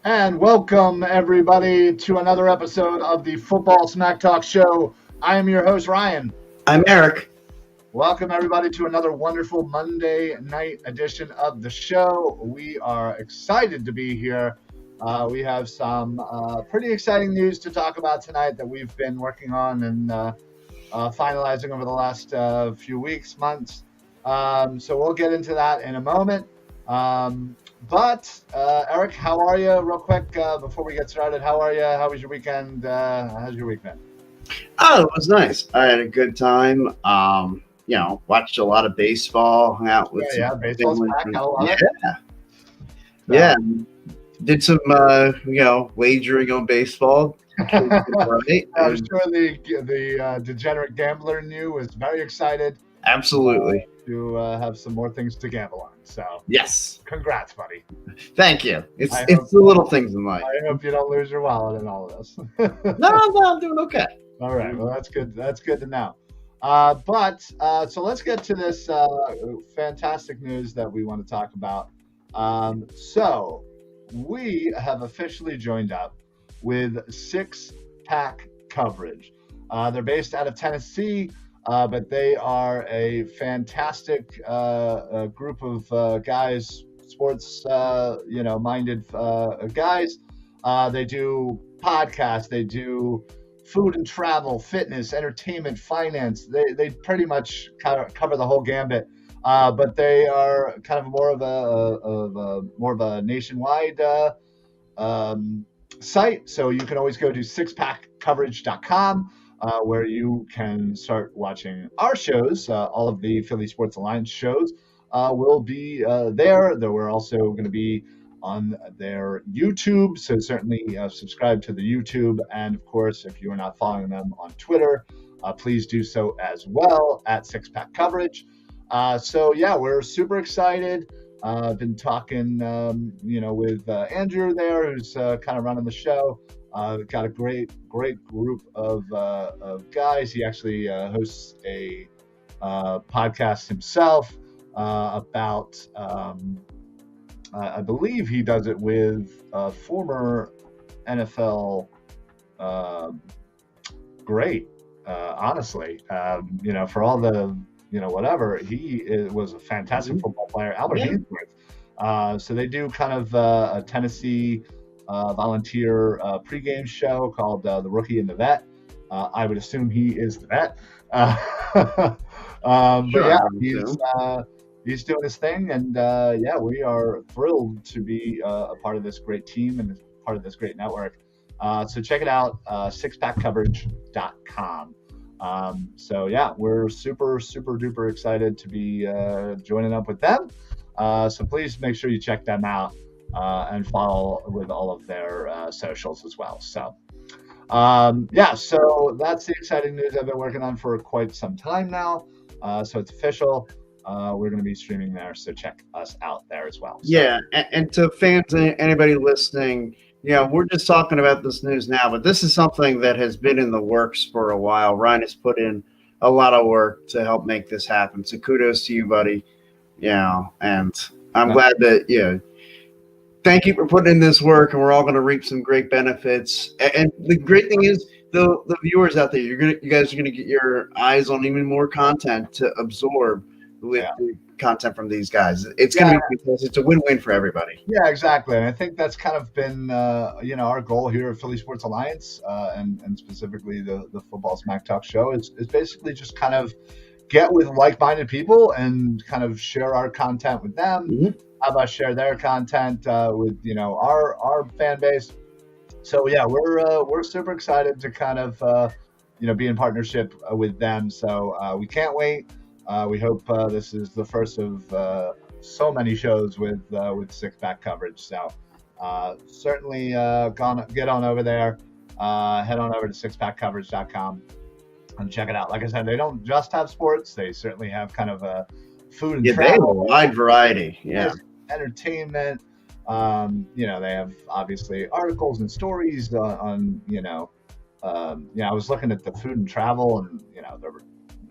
And welcome, everybody, to another episode of the Football Smack Talk Show. I am your host, Ryan. I'm Eric. Welcome, everybody, to another wonderful Monday night edition of the show. We are excited to be here. We have some pretty exciting news to talk about tonight that we've been working on and finalizing over the last few weeks, months. So we'll get into that in a moment. But Eric, how are you? Real quick before we get started, how are you? How was your weekend? How's your week been? Oh, it was nice. I had a good time. Watched a lot of baseball, hung out with some Yeah, baseball's family. back. I love it. Yeah. Did some wagering on baseball. I'm Right? sure the degenerate gambler in you was very excited Absolutely. to have some more things to gamble on. So, Yes. congrats, buddy. Thank you. It's I the little things in life. I hope you don't lose your wallet in all of this. No, I'm doing okay. All right. Well, that's good. That's good to know. So let's get to this fantastic news that we want to talk about. So we have officially joined up with Six Pack Coverage. They're based out of Tennessee, but they are a fantastic group of guys, sports, minded guys. They do podcasts. They do food and travel, fitness, entertainment, finance. They pretty much cover the whole gambit. But they are kind of more of a nationwide site. So you can always go to sixpackcoverage.com, where you can start watching our shows. All of the Philly Sports Alliance shows will be there. We're also going to be on their YouTube, so certainly subscribe to the YouTube. And of course, if you are not following them on Twitter, please do so as well at Six Pack Coverage. So yeah, we're super excited. I've been talking, with Andrew there, who's kind of running the show. Got a great group of guys. He actually hosts a podcast himself about. I believe he does it with a former NFL great. Honestly, for all the whatever, he was a fantastic football player, Albert Haynesworth. So they do kind of a Tennessee volunteer pregame show called The Rookie and the Vet. I would assume he is the vet. But yeah, he's doing his thing, and we are thrilled to be a part of this great team and part of this great network. So check it out, sixpackcoverage.com. So yeah, we're super duper excited to be joining up with them. So please make sure you check them out and follow with all of their socials as well. So so that's the exciting news I've been working on for quite some time now. So it's official. We're going to be streaming there, so check us out there as well. So. Yeah, and to fans and anybody listening, we're just talking about this news now, but this is something that has been in the works for a while. Ryan has put in a lot of work to help make this happen. So kudos to you, buddy. And I'm glad that, thank you for putting in this work, and we're all going to reap some great benefits. And the great thing is, the viewers out there, you guys are going to get your eyes on even more content to absorb with the content from these guys. It's going to be because it's a win-win for everybody. Yeah, exactly. And I think that's kind of been our goal here at Philly Sports Alliance, and specifically the Football Smack Talk show is basically just kind of get with like-minded people and kind of share our content with them. Mm-hmm. Have us share their content with our fan base. So yeah, we're super excited to kind of be in partnership with them. So we can't wait. We hope this is the first of so many shows with Six Pack Coverage. So certainly get on over there, head on over to sixpackcoverage.com and check it out. Like I said, they don't just have sports; they certainly have kind of a food and travel. They have a wide variety. Yeah, entertainment. They have obviously articles and stories on. I was looking at the food and travel, and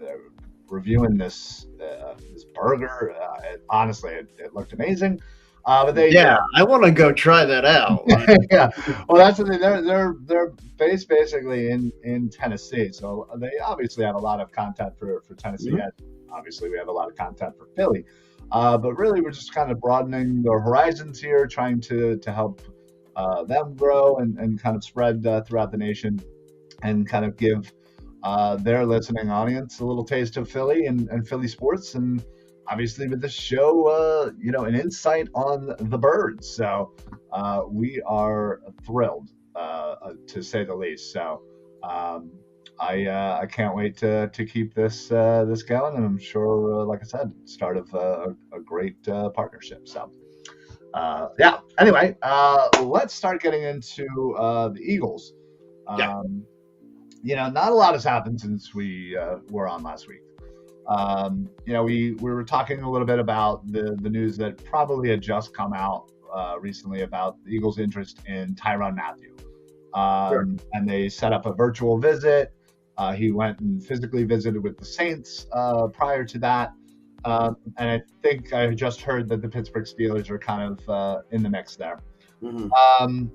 they're reviewing this burger. Honestly, it looked amazing. But they, Yeah, I want to go try that out. yeah. Well, that's the thing. They're based basically in Tennessee, so they obviously have a lot of content for Tennessee. Mhm. And obviously, we have a lot of content for Philly. But really, we're just kind of broadening the horizons here, trying to help them grow and kind of spread throughout the nation, and kind of give their listening audience a little taste of Philly and Philly sports, and obviously with this show, an insight on the birds. So we are thrilled, to say the least. So um, I can't wait to keep this going, and I'm sure, like I said, start of a great partnership. So. Yeah. Anyway, let's start getting into the Eagles. Yeah, Um, not a lot has happened since we were on last week. We were talking a little bit about the news that probably had just come out recently about the Eagles' interest in Tyrann Mathieu. sure. And they set up a virtual visit. He went and physically visited with the Saints prior to that. And I think I just heard that the Pittsburgh Steelers are kind of in the mix there. Mhm. Um,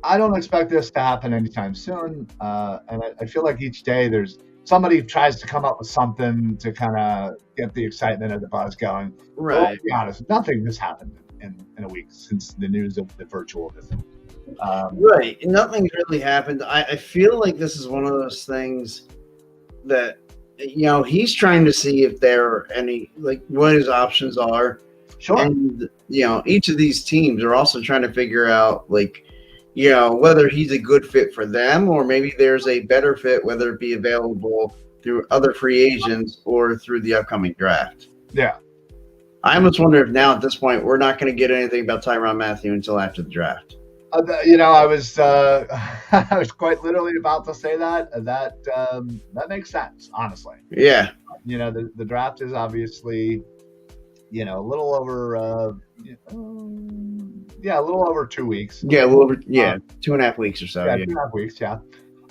I don't expect this to happen anytime soon. And I feel like each day there's somebody tries to come up with something to kind of get the excitement of the buzz going. But let's Right. be honest, nothing has happened in a week since the news of the virtual visit. Right. Nothing's really happened. I feel like this is one of those things that he's trying to see if there are any, like, what his options are. Sure. And each of these teams are also trying to figure out, like, whether he's a good fit for them, or maybe there's a better fit, whether it be available through other free agents or through the upcoming draft. Yeah. I almost wonder if now at this point we're not going to get anything about Tyrann Mathieu until after the draft. I was I was quite literally about to say that makes sense, honestly. Yeah. The draft is obviously a little over a little over 2 weeks. Yeah, a little over 2.5 weeks or so. Yeah, 2.5 weeks. Yeah.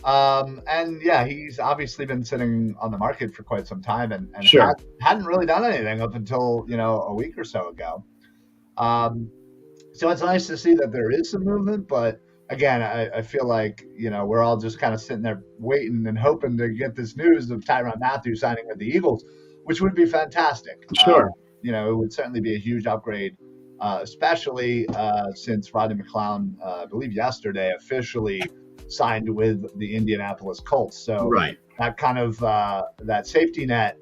And yeah, he's obviously been sitting on the market for quite some time, and Sure. hadn't really done anything up until a week or so ago. So it's nice to see that there is some movement, but again, I feel like we're all just kind of sitting there waiting and hoping to get this news of Tyrann Mathieu signing with the Eagles, which would be fantastic. Sure. It would certainly be a huge upgrade, especially since Rodney McLeod, I believe yesterday, officially signed with the Indianapolis Colts. So Right. that kind of that safety net,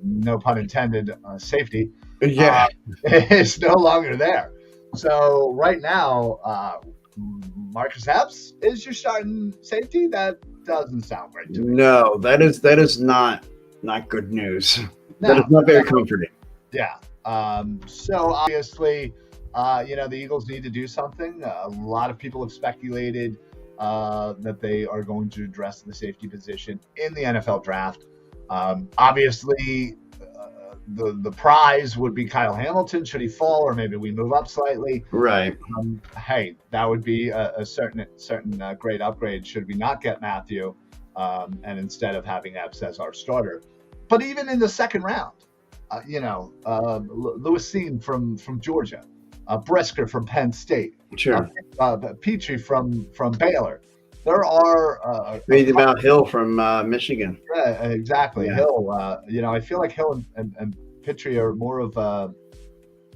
no pun intended, safety, Yeah. is no longer there. So right now, Marcus Epps is your starting safety. That doesn't sound great to me. No, that is not good news. That is not very comforting. Yeah. So obviously, the Eagles need to do something. A lot of people have speculated that they are going to address the safety position in the NFL draft. Obviously, the prize would be Kyle Hamilton should he fall, or maybe we move up slightly. Right. Hey, that would be a certain great upgrade should we not get Mathieu, and instead of having Epps as our starter. But even in the second round, Lewis Seen from Georgia, Brisker from Penn State, Sure. Petrie from Baylor. There are Maybe about Hill from Michigan. yeah, exactly. Yeah. Hill. I feel like Hill and Petrie are more of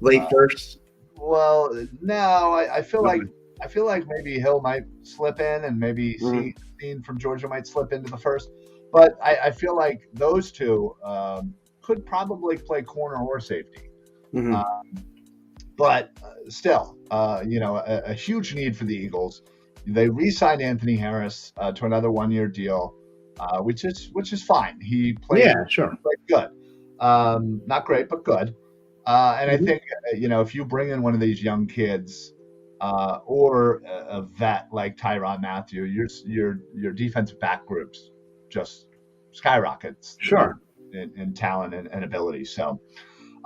Late first. well, no, I feel like maybe Hill might slip in, and maybe Seen from Georgia might slip into the first. But I feel like those two could probably play corner or safety. Mhm. But still, a huge need for the Eagles. They re-signed Anthony Harris to another 1-year deal, which is fine. He played Sure. good, not great, but good. And I think if you bring in one of these young kids, or a vet like Tyrann Mathieu, your defensive back groups just skyrockets. Sure. In talent and ability. So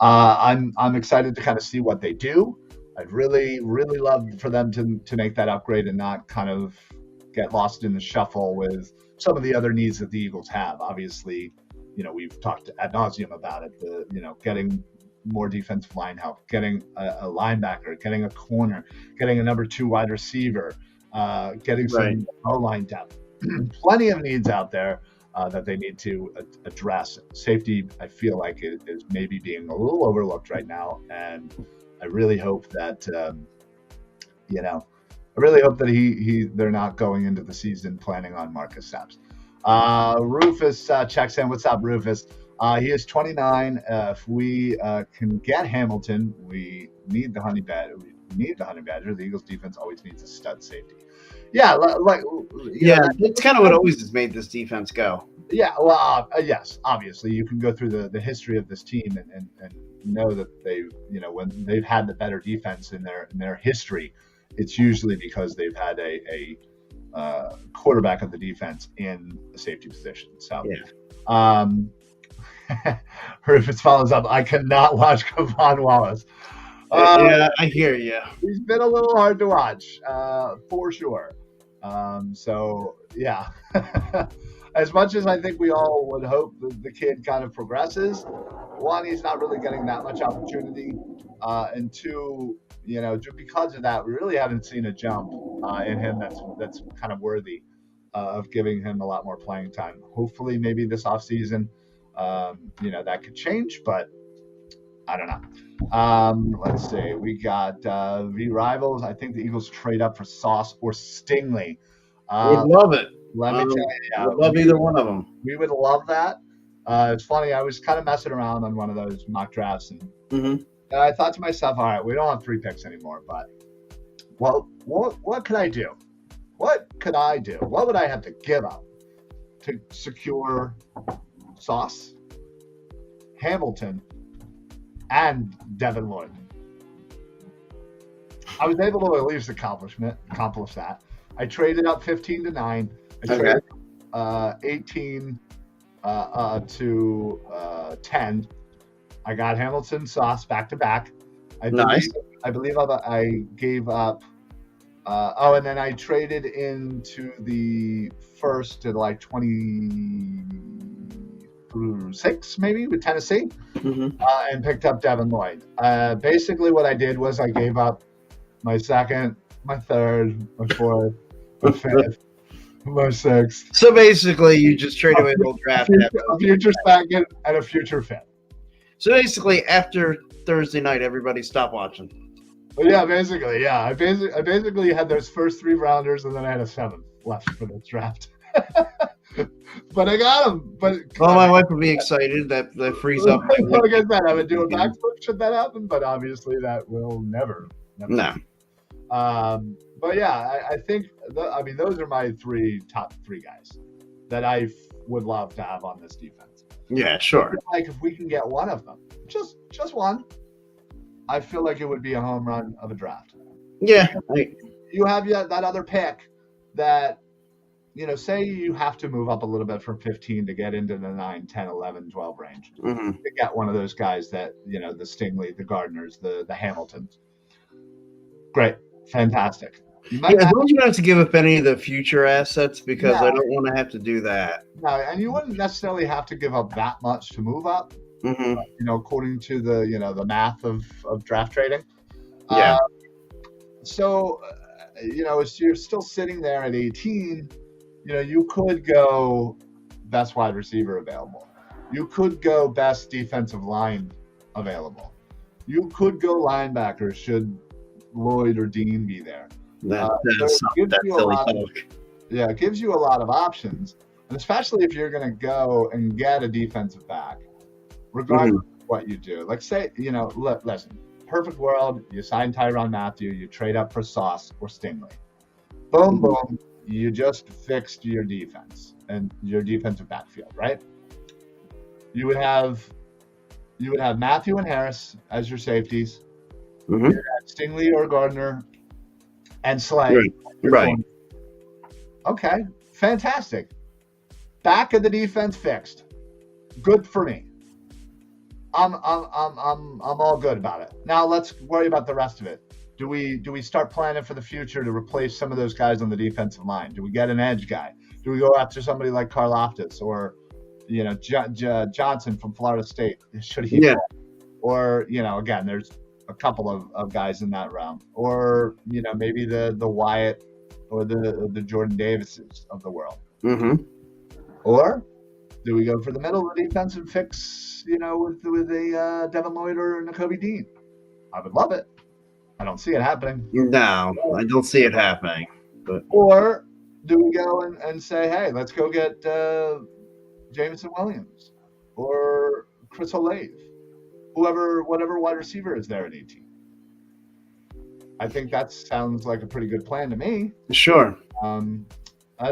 I'm excited to kind of see what they do. I'd really, really love for them to make that upgrade and not kind of get lost in the shuffle with some of the other needs that the Eagles have. Obviously, we've talked ad nauseum about it. Getting more defensive line help, getting a linebacker, getting a corner, getting a number 2 wide receiver, getting some O-line depth. Plenty of needs out there that they need to address. Safety, I feel like, is maybe being a little overlooked right now, and I really hope that they're not going into the season planning on Marcus Epps. Rufus checks in. What's up, Rufus? He is 29. If we can get Hamilton, we need the Honey Badger. The Eagles defense always needs a stud safety. Yeah, that's kind of what always has made this defense go. Yeah, well, yes, obviously you can go through the history of this team and know that when they've had the better defense in their history, it's usually because they've had a quarterback of the defense in the safety position. So, Rufus follows up. I cannot watch Kevon Wallace. I hear you. He's been a little hard to watch, for sure. So, yeah. As much as I think we all would hope the kid kind of progresses, one, he's not really getting that much opportunity, and two, just because of that, we really haven't seen a jump in him that's kind of worthy of giving him a lot more playing time. Hopefully, maybe this offseason, that could change, but I don't know. Let's see. We got V Rivals. I think the Eagles trade up for Sauce or Stingley. We'd love it. Let me tell you. We'd love either one of them. We would love that. It's funny. I was kind of messing around on one of those mock drafts, and I thought to myself, all right, we don't have 3 picks anymore, but what could I do? What could I do? What would I have to give up to secure Sauce, Hamilton, and Devin Lloyd? I was able to at least accomplish that. I traded up 15 to 9. I traded 18 to 10. I got Hamilton, Sauce back to back. I believe I gave up. And then I traded into the first at like 26, maybe, with Tennessee, and picked up Devin Lloyd. Basically, what I did was I gave up my second, my third, my fourth, my fifth, my sixth. So basically, you just traded away the whole draft. A future second and a future fifth. So basically, after Thursday night, everybody stopped watching. Well, yeah, basically, yeah. I basically had those first 3 rounders, and then I had a 7th left for this draft. But I got them. My wife would be excited that frees up. Like I said, I would do a backflip should that happen, but obviously that will never. No. But yeah, I think those are my top three guys that I would love to have on this defense. Yeah, sure. Like if we can get one of them, just one, I feel like it would be a home run of a draft. Yeah. You have that other pick that, say you have to move up a little bit from 15 to get into the 9, 10, 11, 12 range. To get one of those guys that, the Stingley, the Gardners, the Hamiltons. Great. Fantastic. You don't have to give up any of the future assets because I don't want to have to do that. No, and you wouldn't necessarily have to give up that much to move up. According to the math of draft trading. Yeah. So you're still sitting there at 18. You could go best wide receiver available. You could go best defensive line available. You could go linebacker should Lloyd or Dean be there. It gives you a lot of options, and especially if you're going to go and get a defensive back, regardless of what you do. Like say, listen, perfect world, you sign Tyrann Mathieu, you trade up for Sauce or Stingley. Boom, boom, you just fixed your defense and your defensive backfield, right? You would have Mathieu and Harris as your safeties. You would have Stingley or Gardner and Slay. Right. Okay, fantastic. Back of the defense fixed. Good for me. I'm all good about it. Now let's worry about the rest of it. Do we start planning for the future to replace some of those guys on the defensive line? Do we get an edge guy? Do we go after somebody like Karlaftis or Johnson from Florida State? Should he? Or, again, there's a couple of guys in that realm. Or, maybe the Wyatt or the Jordan Davises of the world. Mm-hmm. Or do we go for the middle of the defense and fix, with a Devin Lloyd or Nakobe Dean? I would love it. I don't see it happening. No, I don't see it happening. But Or do we go and say, hey, let's go get Jameson Williams or Chris Olave, whatever wide receiver is there at 18? I think that sounds like a pretty good plan to me. Sure.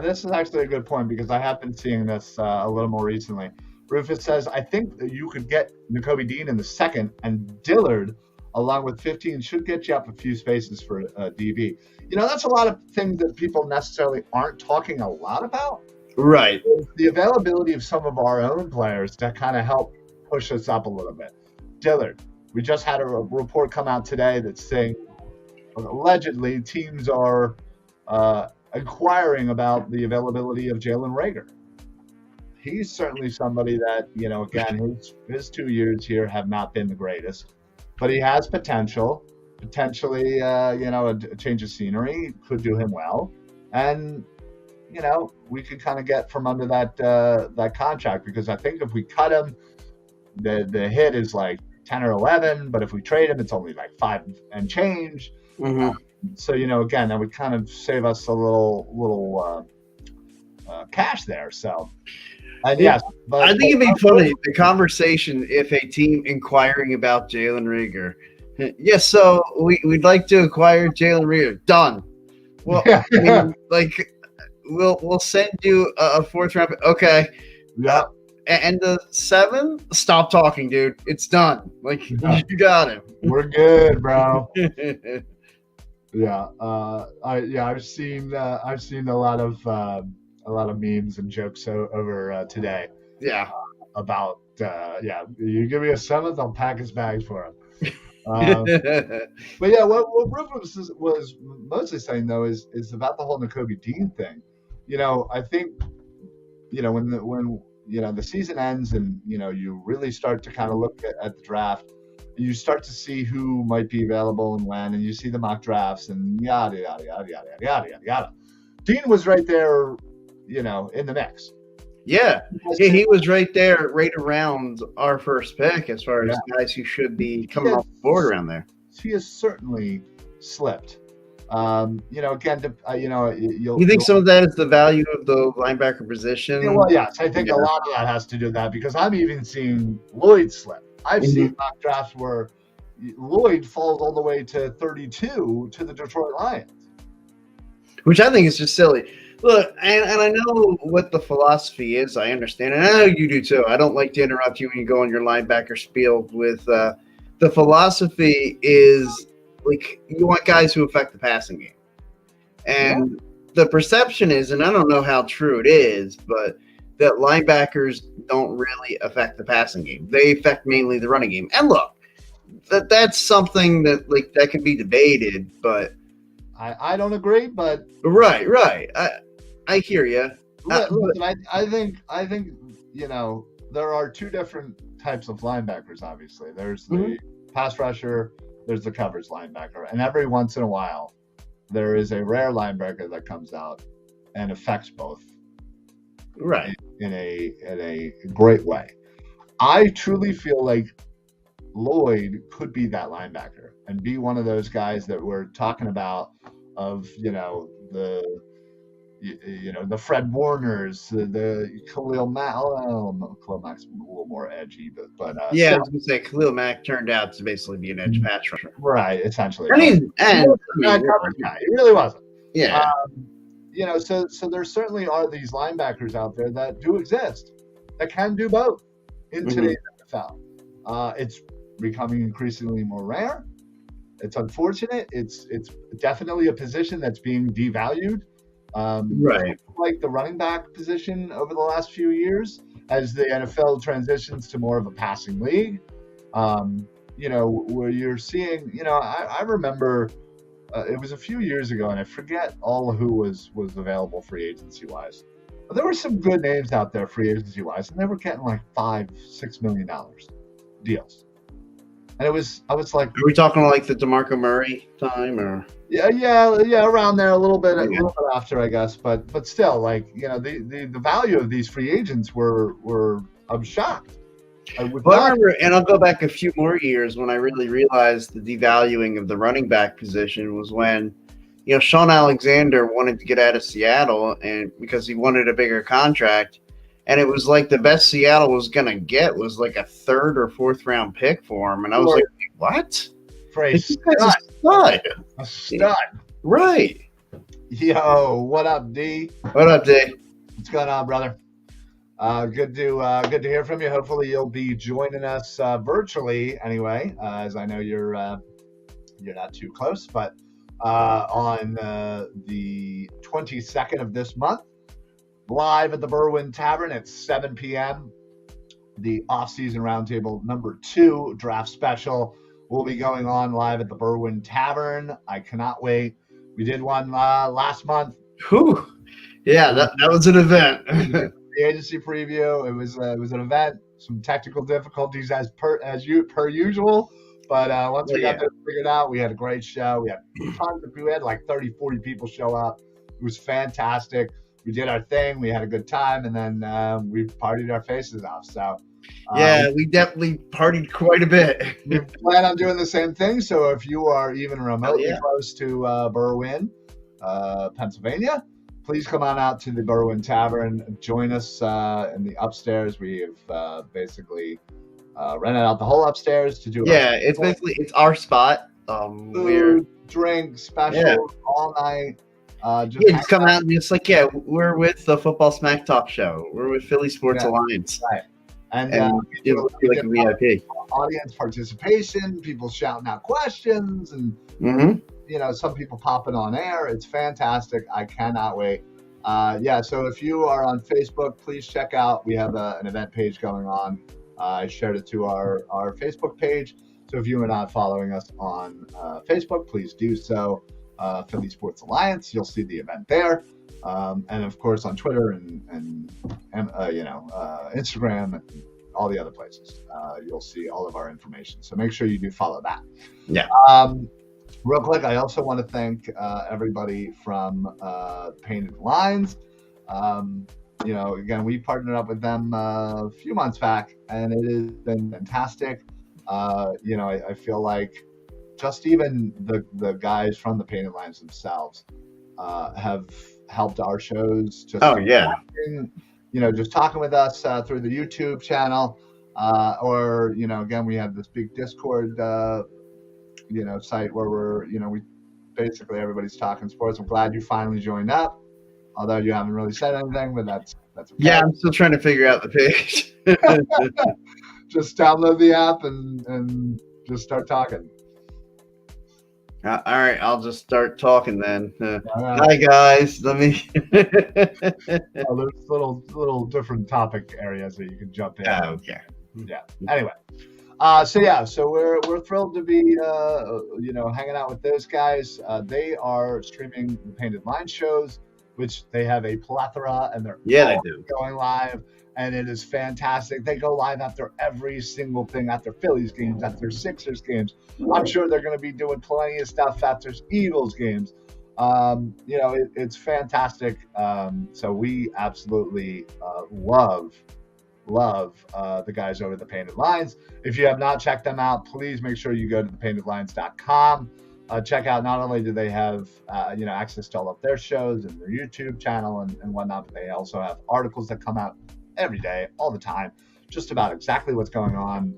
This is actually a good point because I have been seeing this a little more recently. Rufus says, I think that you could get Nakobe Dean in the second, and Dillard, along with 15, should get you up a few spaces for DB. That's a lot of things that people necessarily aren't talking a lot about. Right. The availability of some of our own players to kind of help push us up a little bit. Dillard, we just had a report come out today that's saying allegedly teams are inquiring about the availability of Jalen Reagor. He's certainly somebody that, again, his 2 years here have not been the greatest, but he has potentially, a change of scenery could do him well. And, we could kind of get from under that contract, because I think if we cut him, the hit is like 10 or 11, but if we trade him, it's only like 5 and change. Mm-hmm. So, again, that would kind of save us a little cash there. So, and yes, but I think it'd be funny, the conversation, if a team inquiring about Jalen Reagor. Yes, so we'd like to acquire Jalen Reagor. Done. Well, I mean, like, we'll send you a 4th round. Okay. Yeah. And the 7, stop talking, dude. It's done. Like, you got him. We're good, bro. Yeah. I've seen a lot of memes and jokes over today. Yeah. About you give me a 7th, I'll pack his bags for him. But yeah, what Rufus was mostly saying though is about the whole Nakobe Dean thing. I think when the season ends and you really start to kind of look at the draft, you start to see who might be available and when, and you see the mock drafts and yada yada yada yada yada yada yada. Dean was right there, in the mix. Yeah, he was right there, right around our first pick as far as guys who should be coming off the board around there. He has certainly slipped. Again, you think some of that is the value of the linebacker position? Yeah, well, yes, I think a lot of that has to do with that, because I'm even seeing Lloyd slip. I've seen mock drafts where Lloyd falls all the way to 32 to the Detroit Lions, which I think is just silly. Look, and I know what the philosophy is. I understand, and I know you do too. I don't like to interrupt you when you go on your linebacker spiel. With the philosophy is like you want guys who affect the passing game, and the perception is, and I don't know how true it is, but that linebackers don't really affect the passing game. They affect mainly the running game. And look, that's something that can be debated, but I don't agree. But right, I hear you. Listen, I think there are 2 different types of linebackers. Obviously, there's the pass rusher, there's the coverage linebacker, and every once in a while, there is a rare linebacker that comes out and affects both. Right. In a great way. I truly feel like Lloyd could be that linebacker and be one of those guys that we're talking about of, the Fred Warners, the Khalil Mack. Khalil Mack's a little more edgy, but I was going to say Khalil Mack turned out to basically be an edge pass rusher. Right, essentially. He really wasn't. Yeah. So there certainly are these linebackers out there that do exist, that can do both in today's NFL. It's becoming increasingly more rare. It's unfortunate. It's definitely a position that's being devalued. Right. Like the running back position over the last few years, as the NFL transitions to more of a passing league. Where you're seeing, I remember. It was a few years ago, and I forget all who was available free agency wise. But there were some good names out there free agency wise, and they were getting like $5-6 million deals. And I was like, Are we talking like the DeMarco Murray time, or yeah, around there, a okay. little bit after, I guess, but still, like, the value of these free agents were I'm shocked. I would Well, I not. remember, and I'll go back a few more years when I really realized the devaluing of the running back position was when, Sean Alexander wanted to get out of Seattle and because he wanted a bigger contract. And it was like the best Seattle was going to get was like a third or fourth round pick for him. And I was like, what? For a Like, this guy's a stud, stud. a stud. Right. Yo, what up, D? What up, Dave? What's going on, brother? Good to hear from you. Hopefully, you'll be joining us virtually anyway, as I know you're not too close, but on the 22nd of this month, live at the Berwyn Tavern at 7 p.m. The off-season roundtable #2 draft special will be going on live at the Berwyn Tavern. I cannot wait. We did one last month. Whew. Yeah, that was an event. The agency preview. It was an event. Some technical difficulties per usual, but once we got this figured out, we had a great show. We had like 30, 40 people show up. It was fantastic. We did our thing. We had a good time, and then we partied our faces off. So yeah, we definitely partied quite a bit. we plan on doing the same thing. So if you are even remotely close to Berwyn, Pennsylvania, please come on out to the Berwyn Tavern. Join us in the upstairs. We have basically rented out the whole upstairs to do. It's our spot. Food, drink, special all night. Just come out and just like, we're with the Football Smack Talk show. We're with Philly Sports Alliance. Right. And it'll be like a VIP. Audience participation, people shouting out questions, and some people popping on air. It's fantastic. I cannot wait. So if you are on Facebook, please check out. We have an event page going on. I shared it to our Facebook page. So if you are not following us on Facebook, please do so. Philly Sports Alliance. You'll see the event there. And of course on Twitter and Instagram and all the other places, you'll see all of our information. So make sure you do follow that. Yeah. Real quick, I also want to thank everybody from Painted Lines. Again, we partnered up with them a few months back, and it has been fantastic. I feel like just even the guys from the Painted Lines themselves have helped our shows. Just just talking with us through the YouTube channel, or again, we have this big Discord site where we basically everybody's talking sports. I'm glad you finally joined up, although you haven't really said anything, but that's okay. Yeah, I'm still trying to figure out the page. Just download the app and just start talking. All right, I'll just start talking then. Hi guys, let me. There's little different topic areas that you can jump in. Okay. Yeah. Anyway, so we're thrilled to be hanging out with those guys. They are streaming the Painted Line shows, which they have a plethora, and they're they do going live. And it is fantastic. They go live after every single thing, after Phillies games, after Sixers games. I'm sure they're going to be doing plenty of stuff after Eagles games. It's fantastic. So we absolutely love the guys over at the Painted Lines. If you have not checked them out, please make sure you go to thepaintedlines.com. Check out, not only do they have access to all of their shows and their YouTube channel and whatnot, but they also have articles that come out every day, all the time, just about exactly what's going on,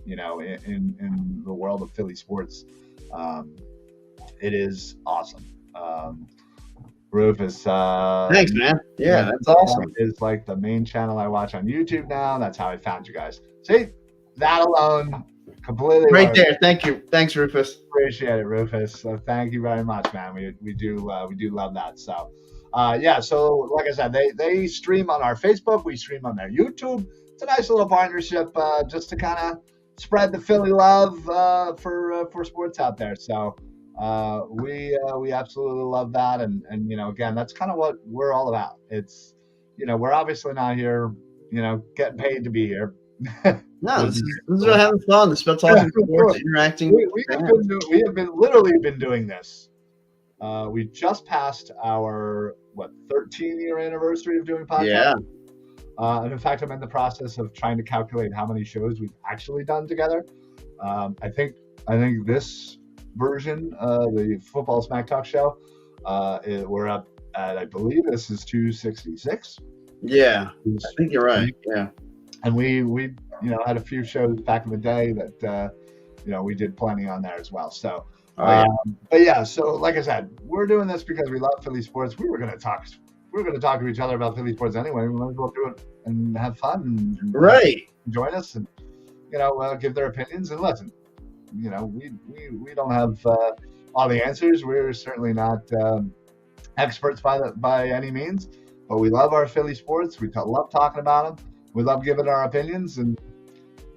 in the world of Philly sports. It is awesome. Rufus. Thanks, man. Yeah, that's awesome. Is like the main channel I watch on YouTube now. That's how I found you guys. See, that alone, completely right there. Thank you. Thanks, Rufus. Appreciate it, Rufus. So thank you very much, man. We do love that. So. So like I said, they stream on our Facebook. We stream on their YouTube. It's a nice little partnership, just to kind of spread the Philly love for sports out there. So we absolutely love that, and again, that's kind of what we're all about. It's we're obviously not here getting paid to be here. No, Would this be is cool. about having fun. This is about Yeah, talking for sports, sure. interacting with We have fans. literally been doing this. We just passed our 13-year anniversary of doing podcast. Yeah, And in fact, I'm in the process of trying to calculate how many shows we've actually done together. I think this version, the Football Smack Talk show, we're up at, I believe this is 266. yeah. I think you're right. Yeah. And we had a few shows back in the day that we did plenty on there as well. So, Oh yeah. but yeah, so like I said, we're doing this because we love Philly sports. We were going to talk to each other about Philly sports anyway. We might as well do it and have fun and Right. join us and give their opinions and listen. We don't have all the answers. We're certainly not experts by any means, but we love our Philly sports. We love talking about them. We love giving our opinions and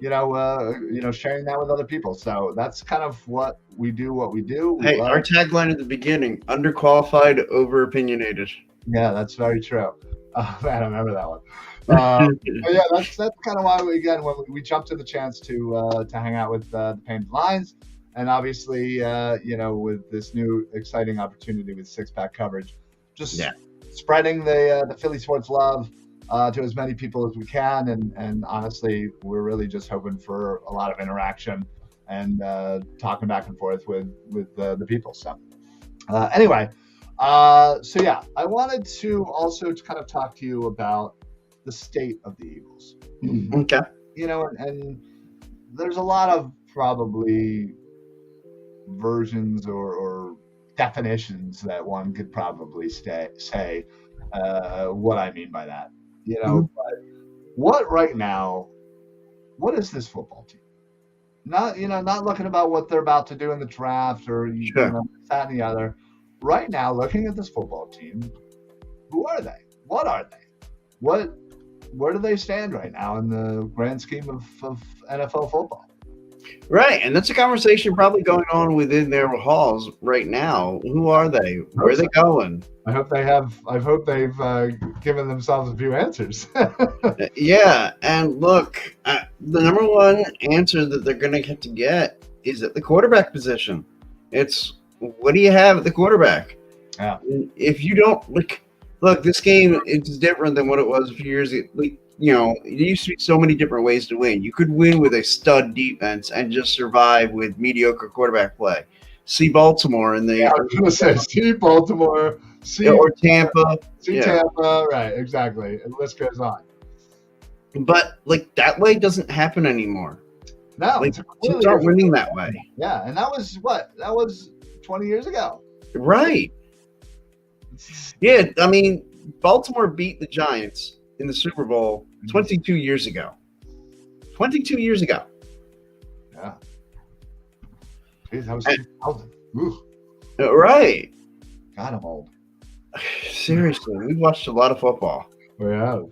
sharing that with other people. So that's kind of what we do. Hey, our tagline at the beginning: underqualified, over opinionated. Yeah, that's very true. Man, I remember that one. But yeah, that's kind of why when we jumped to the chance to hang out with the Painted Lines, and obviously with this new exciting opportunity with Six Pack coverage, just spreading the Philly sports love to as many people as we can, and honestly, we're really just hoping for a lot of interaction and talking back and forth with the people. So anyway. So yeah, I wanted to also kind of talk to you about the state of the Eagles. Okay. And there's a lot of probably versions or definitions that one could probably say what I mean by that. But what right now? What is this football team? Not looking about what they're about to do in the draft or that and the other. Right now, looking at this football team, who are they? What are they? Where do they stand right now in the grand scheme of NFL football? Right, and that's a conversation probably going on within their halls right now. Who are they? Where are they going? I hope they've given themselves a few answers. Yeah, and look, the number one answer that they're going to have to get is at the quarterback position. It's what do you have at the quarterback? Yeah. If you don't look, this game is different than what it was a few years ago. It used to be so many different ways to win. You could win with a stud defense and just survive with mediocre quarterback play. See Baltimore in the. I was going to say, see Baltimore, or Tampa. Tampa, right? Exactly. And the list goes on. But that way doesn't happen anymore. No, teams aren't winning that way. Yeah, and that was what? That was 20 years ago. Right. Yeah, I mean, Baltimore beat the Giants in the Super Bowl 22 years ago. 22 years ago. Yeah. Jeez, that was 2000. Right. God, I'm old. Seriously, we've watched a lot of football. We have.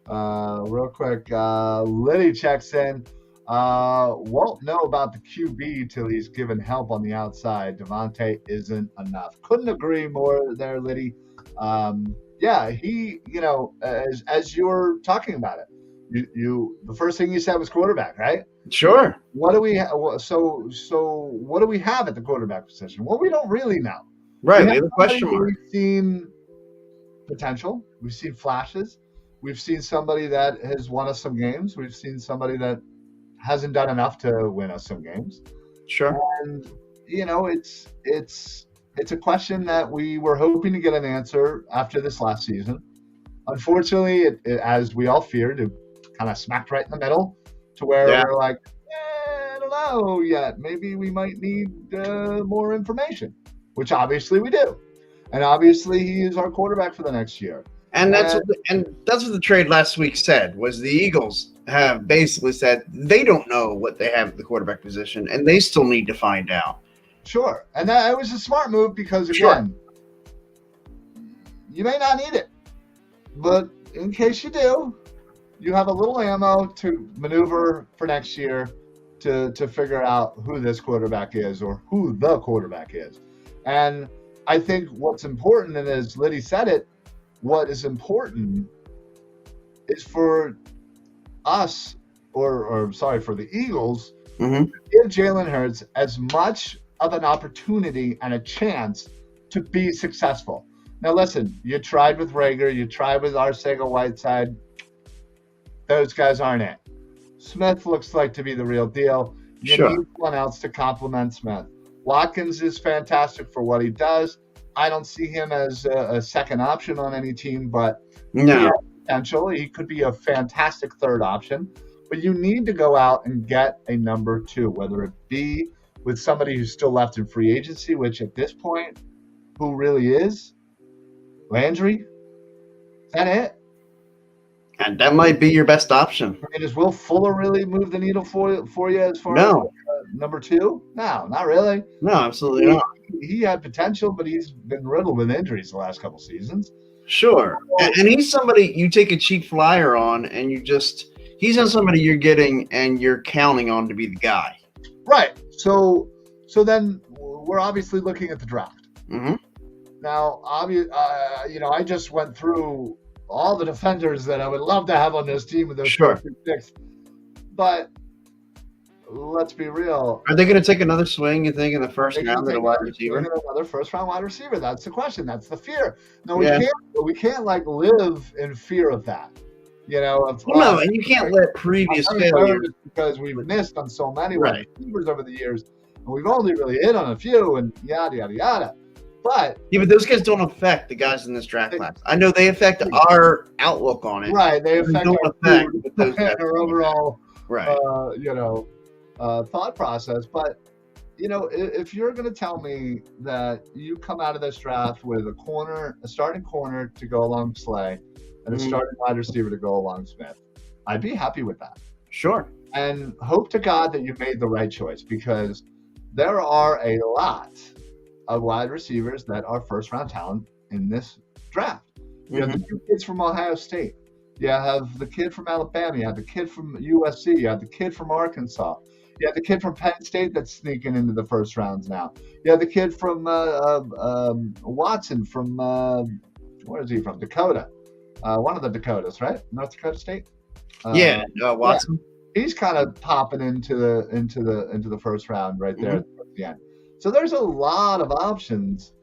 Real quick, Liddy checks in. Won't know about the QB till he's given help on the outside. Devontae isn't enough. Couldn't agree more there, Liddy. Yeah, he, as you were talking about it, you the first thing you said was quarterback, right? Sure. What do we so what do we have at the quarterback position? Well, we don't really know. Right, we have a question mark. We've seen potential. We've seen flashes. We've seen somebody that has won us some games. We've seen somebody that hasn't done enough to win us some games. Sure. And it's a question that we were hoping to get an answer after this last season. Unfortunately, it as we all feared, it kind of smacked right in the middle to where we're like, I don't know yet. Maybe we might need more information, which obviously we do. And obviously he is our quarterback for the next year. And that's what the trade last week said, was the Eagles have basically said they don't know what they have at the quarterback position, and they still need to find out. Sure. And that was a smart move because, again, you may not need it. But in case you do, you have a little ammo to maneuver for next year to figure out who this quarterback is or who the quarterback is. And I think what's important, and as Liddy said it, what is important is for us for the Eagles, Mm-hmm. give Jalen Hurts as much of an opportunity and a chance to be successful. Now, listen, you tried with Rager, you tried with Arcega-Whiteside. Those guys aren't it. Smith looks like to be the real deal. You Sure. need someone else to complement Smith. Watkins is fantastic for what he does. I don't see him as a second option on any team, but he No. has potential. He could be a fantastic third option. But you need to go out and get a number two, whether it be with somebody who's still left in free agency, which at this point, who really is? Landry? Is that it? And that might be your best option. I mean, does Will Fuller really move the needle for you as far as No. number two? No, not really. No, absolutely not. He had potential, but he's been riddled with injuries the last couple seasons. Sure. And he's somebody you take a cheap flyer on, and he's not somebody you're getting and you're counting on to be the guy. Right. So then we're obviously looking at the draft. Mm-hmm. Now, I just went through all the defenders that I would love to have on this team with those Sure. picks. But let's be real. Are they going to take another swing, you think, in the first round at a wide receiver? Another first-round wide receiver. That's the question. That's the fear. No, Yeah. we can't like live in fear of that. No, and you can't let previous failures because we've missed on so many Right. receivers over the years, and we've only really hit on a few, and yada yada yada. But yeah, but those guys don't affect the guys in this draft class. I know they affect our outlook on it. right, they affect don't our affect mood what those guys and our overall Right. thought process. But if you're going to tell me that you come out of this draft with a starting corner to go along Slay, and a starting wide receiver to go along Smith, I'd be happy with that. Sure. And hope to God that you made the right choice, because there are a lot of wide receivers that are first-round talent in this draft. You have the two kids from Ohio State. You have the kid from Alabama. You have the kid from USC. You have the kid from Arkansas. You have the kid from Penn State that's sneaking into the first rounds now. You have the kid from Watson from where is he from? Dakota. One of the Dakotas, right? North Dakota State. Watson. Yeah. He's kind of popping into the first round right there at the end. So there's a lot of options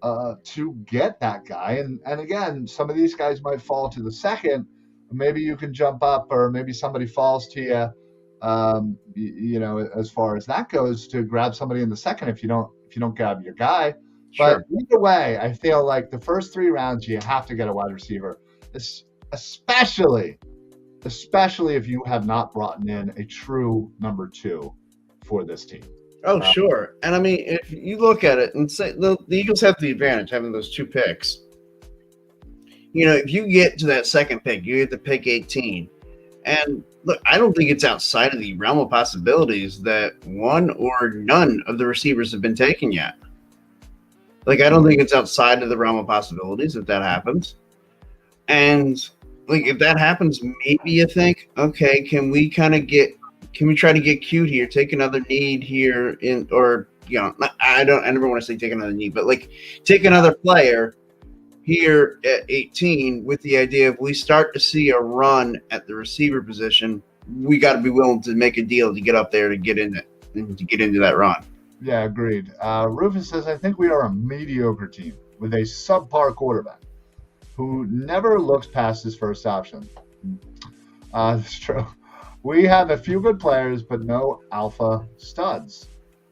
to get that guy, and again, some of these guys might fall to the second. Maybe you can jump up, or maybe somebody falls to you. As far as that goes, to grab somebody in the second if you don't grab your guy. Sure. But either way, I feel like the first 3 rounds you have to get a wide receiver, especially if you have not brought in a true number 2 for this team. Oh, sure. And I mean, if you look at it and say the Eagles have the advantage having those 2 picks. If you get to that second pick, you get to pick 18. And look, I don't think it's outside of the realm of possibilities that one or none of the receivers have been taken yet. Like, I don't think it's outside of the realm of possibilities if that happens. And like, if that happens, maybe you think, okay, can we try to get cute here, take another need here I never want to say take another need, but like take another player here at 18 with the idea if we start to see a run at the receiver position, we got to be willing to make a deal to get up there to get in it and to get into that run. Yeah, agreed. Rufus says, I think we are a mediocre team with a subpar quarterback who never looks past his first option. That's true. We have a few good players, but no alpha studs.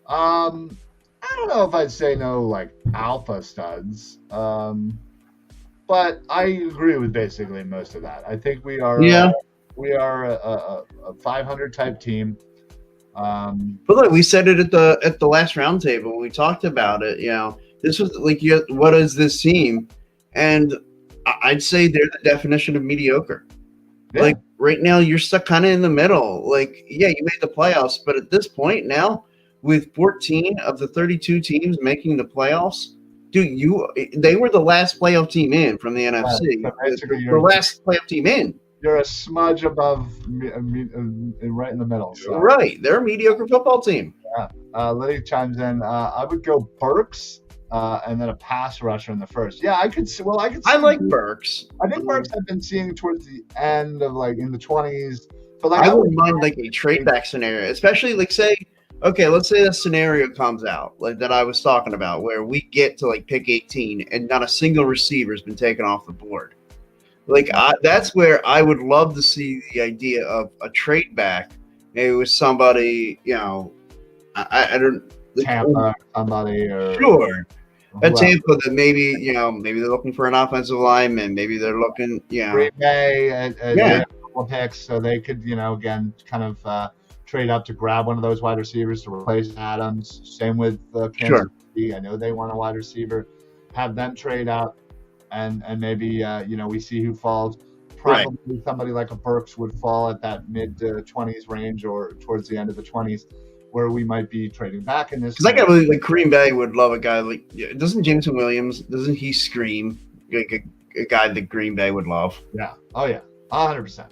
I don't know if I'd say no, like, alpha studs. But I agree with basically most of that. I think we are a 500 type team. But look, we said it at the last roundtable when we talked about it. This was like, what is this team? And I'd say they're the definition of mediocre. Yeah. Like right now, you're stuck kind of in the middle. Like, yeah, you made the playoffs, but at this point now, with 14 of the 32 teams making the playoffs, dude, they were the last playoff team in from the NFC. The last playoff team in. You're a smudge above, right in the middle. So. Right, they're a mediocre football team. Yeah. Liddy chimes in. I would go Burks. And then a pass rusher in the first. Yeah, I could see. I like Burks. I think Burks I've been seeing towards the end of, like, in the 20s, But like I wouldn't mind like a trade back scenario, especially like say, okay, let's say a scenario comes out like that I was talking about where we get to like pick 18 and not a single receiver has been taken off the board. Like that's where I would love to see the idea of a trade back, maybe with somebody, I don't like, Tampa, somebody, or sure. A whoever. Tampa that maybe they're looking for an offensive lineman, maybe they're looking, Green Bay and Yeah. they have a couple of picks, so they could, again, kind of trade up to grab one of those wide receivers to replace Adams. Same with Kansas Sure. City. I know they want a wide receiver. Have them trade up, and maybe we see who falls. Probably somebody like a Burks would fall at that mid 20s range or towards the end of the 20s, where we might be trading back in this. Because I got believe like Green Bay would love a guy like doesn't Jameson Williams, doesn't he scream like a guy that Green Bay would love? Yeah. Oh yeah. 100%.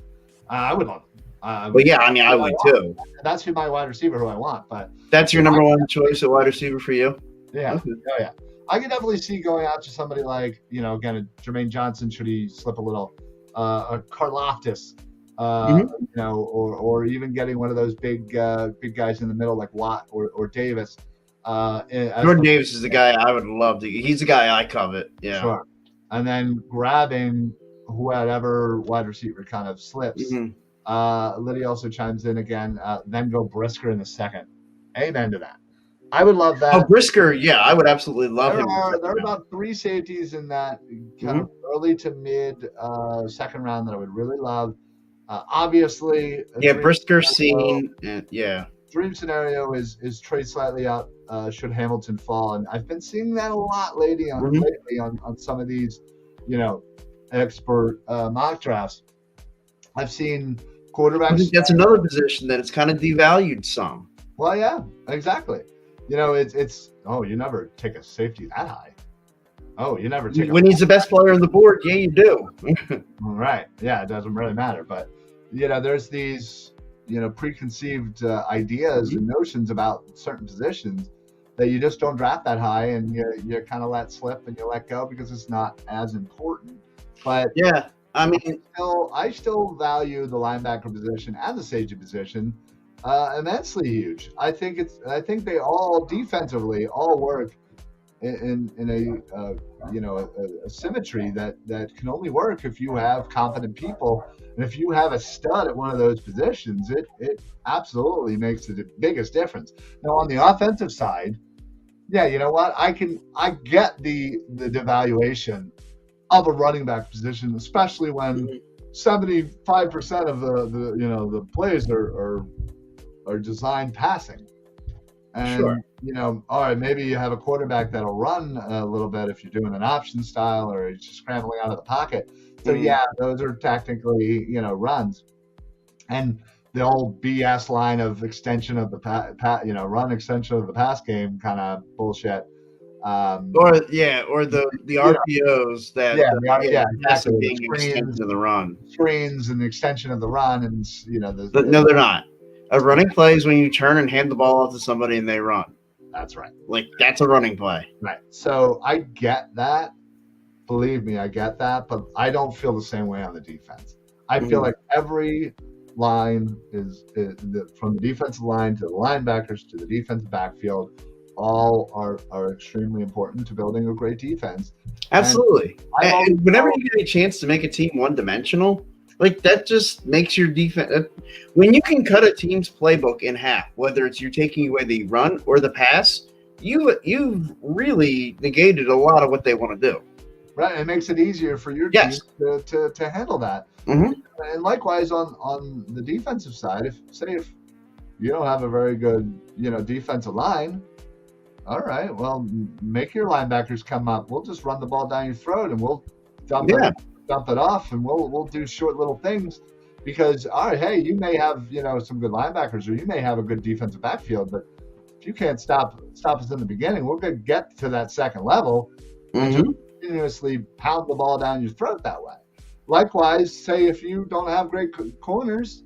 I would love him. But yeah, I mean, I would too. That's who my wide receiver who I want. But that's your number one choice at wide receiver for you. Yeah. Okay. Oh yeah. I could definitely see going out to somebody like again Jermaine Johnson should he slip a little, a Karlaftis, or even getting one of those big guys in the middle like Watt or Davis. Jordan Davis is the guy I would love to. He's the guy I covet. Yeah. Sure. And then grabbing whatever wide receiver kind of slips. Liddy also chimes in again. Then go Brisker in the second. Amen to that. I would love that. Oh, Brisker, yeah, I would absolutely love him. There are about 3 safeties in that kind of early to mid second round that I would really love. Obviously, Brisker scene, dream scenario is trade slightly up should Hamilton fall, and I've been seeing that a lot lately on some of these, expert mock drafts. I've seen quarterbacks. I think that's another position that it's kind of devalued some. Well, yeah, exactly. It's you never take a safety that high. Oh, you never take when he's the best player on the board. Yeah, you do. Right. Yeah, it doesn't really matter. But there's these preconceived ideas and notions about certain positions that you just don't draft that high, and you kind of let slip and you let go because it's not as important. But yeah, I mean, I still value the linebacker position and the safety position immensely huge. I think they all defensively all work in a symmetry that can only work if you have competent people, and if you have a stud at one of those positions, it absolutely makes the biggest difference. Now on the offensive side, yeah, you know what, I get the devaluation of a running back position, especially when 75% of the plays are designed passing. And, all right, maybe you have a quarterback that'll run a little bit if you're doing an option style or you're just scrambling out of the pocket. So, yeah, those are technically, runs. And the old BS line of extension of the run extension of the pass game kind of bullshit. Or the RPOs that exactly. Being extension of the run. Screens and extension of the run, and no, they're not. A running play is when you turn and hand the ball off to somebody and they run. That's right. Like that's a running play. Right. So I get that. Believe me, I get that, but I don't feel the same way on the defense. I feel like every line is from the defensive line to the linebackers to the defensive backfield, all are extremely important to building a great defense. Absolutely. And whenever you get a chance to make a team one-dimensional, like that just makes your defense. When you can cut a team's playbook in half, whether it's you're taking away the run or the pass, you've really negated a lot of what they want to do. Right, it makes it easier for your team to handle that. And likewise on the defensive side, if you don't have a very good defensive line, all right, well, make your linebackers come up. We'll just run the ball down your throat and we'll dump it off, and we'll do short little things because, all right, hey, you may have some good linebackers or you may have a good defensive backfield, but if you can't stop us in the beginning, we're going to get to that second level and just continuously pound the ball down your throat that way. Likewise, say if you don't have great corners